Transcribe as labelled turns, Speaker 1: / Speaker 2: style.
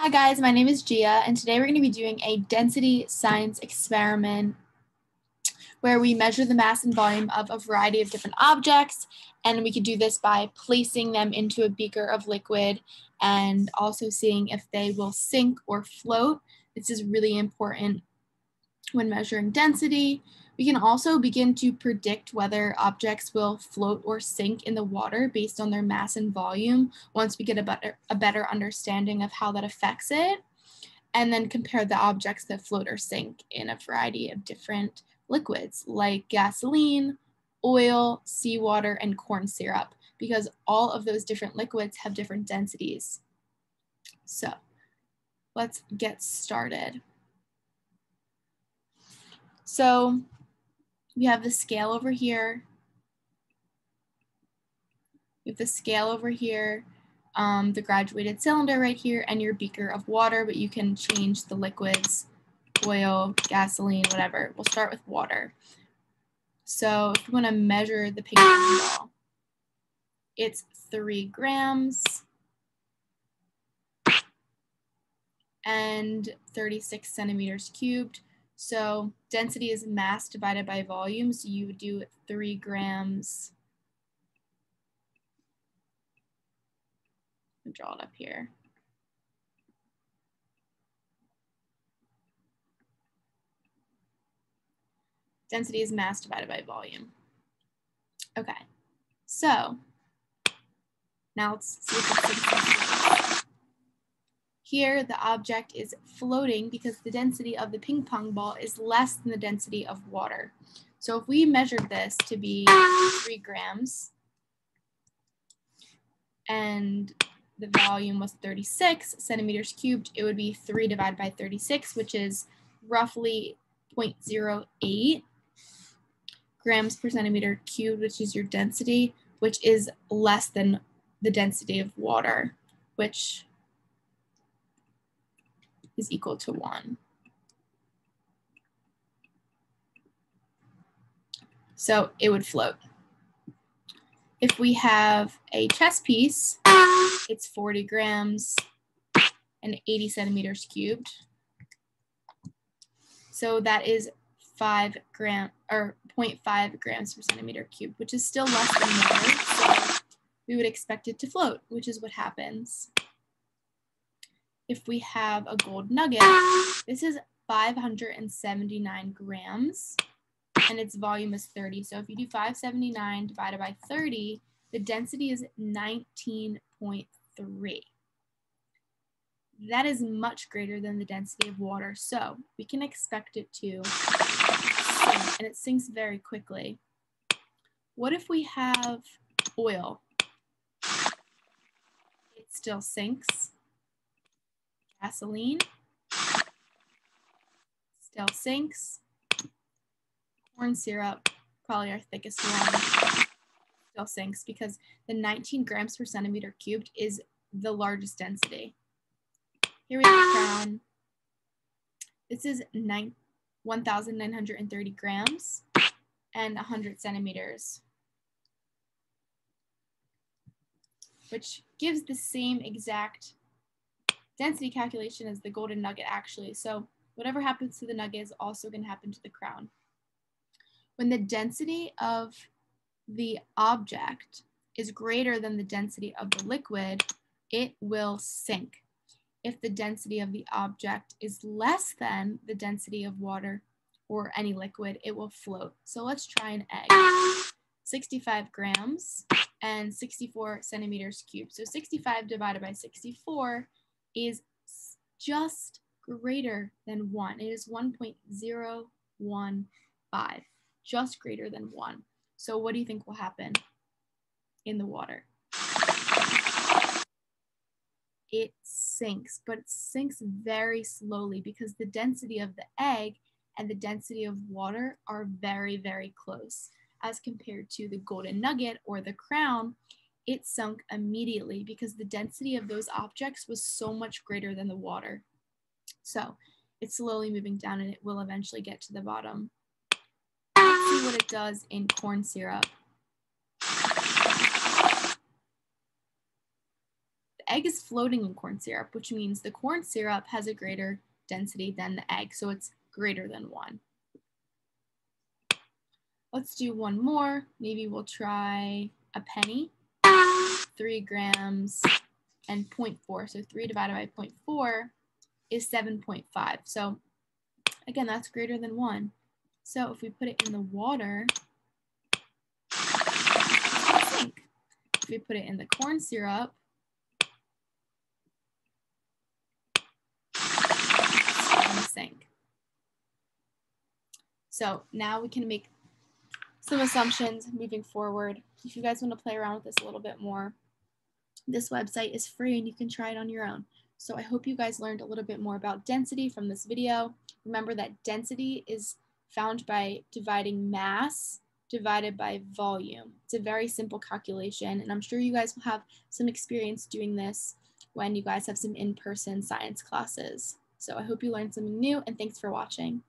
Speaker 1: Hi guys, my name is Gia, and today we're going to be doing a density science experiment where we measure the mass and volume of a variety of different objects, and we could do this by placing them into a beaker of liquid and also seeing if they will sink or float. This is really important when measuring density. We can also begin to predict whether objects will float or sink in the water based on their mass and volume once we get a better understanding of how that affects it, and then compare the objects that float or sink in a variety of different liquids like gasoline, oil, seawater, and corn syrup, because all of those different liquids have different densities. So let's get started. So we have the scale over here. We have the scale over here, the graduated cylinder right here, and your beaker of water, but you can change the liquids, oil, gasoline, whatever. We'll start with water. So if you want to measure the ping pong ball, it's 3 grams and 36 centimeters cubed. So density is mass divided by volume. So you would do 3 grams. I'll draw it up here. Density is mass divided by volume. Okay, so now let's see if it's here. The object is floating because the density of the ping pong ball is less than the density of water. So if we measured this to be 3 grams and the volume was 36 centimeters cubed, it would be 3 divided by 36, which is roughly 0.08 grams per centimeter cubed, which is your density, which is less than the density of water, which is equal to 1. So it would float. If we have a chess piece, it's 40 grams and 80 centimeters cubed. So that is 0.5 grams per centimeter cubed, which is still less than water. So we would expect it to float, which is what happens. If we have a gold nugget, this is 579 grams and its volume is 30. So if you do 579 divided by 30, the density is 19.3. That is much greater than the density of water, so we can expect it to sink, and it sinks very quickly. What if we have oil? It still sinks. Gasoline still sinks. Corn syrup, probably our thickest one, still sinks because the 19 grams per centimeter cubed is the largest density. Here we have the crown. This is 1,930 grams and 100 centimeters, which gives the same exact density calculation as the golden nugget actually. So whatever happens to the nugget is also going to happen to the crown. When the density of the object is greater than the density of the liquid, it will sink. If the density of the object is less than the density of water or any liquid, it will float. So let's try an egg. 65 grams and 64 centimeters cubed. So 65 divided by 64 is just greater than 1. It is 1.015, just greater than 1. So what do you think will happen in the water? It sinks, but it sinks very slowly because the density of the egg and the density of water are very, very close. As compared to the golden nugget or the crown, it sunk immediately because the density of those objects was so much greater than the water. So it's slowly moving down and it will eventually get to the bottom. Let's see what it does in corn syrup. The egg is floating in corn syrup, which means the corn syrup has a greater density than the egg, so it's greater than 1. Let's do one more. Maybe we'll try a penny, 3 grams, and 0.4. So 3 divided by 0.4 is 7.5. So again, that's greater than 1. So if we put it in the water, it's going to sink. If we put it in the corn syrup, it's going to sink. So now we can make some assumptions moving forward. If you guys want to play around with this a little bit more, this website is free and you can try it on your own. So I hope you guys learned a little bit more about density from this video. Remember that density is found by dividing mass divided by volume. It's a very simple calculation, and I'm sure you guys will have some experience doing this when you guys have some in-person science classes. So I hope you learned something new, and thanks for watching.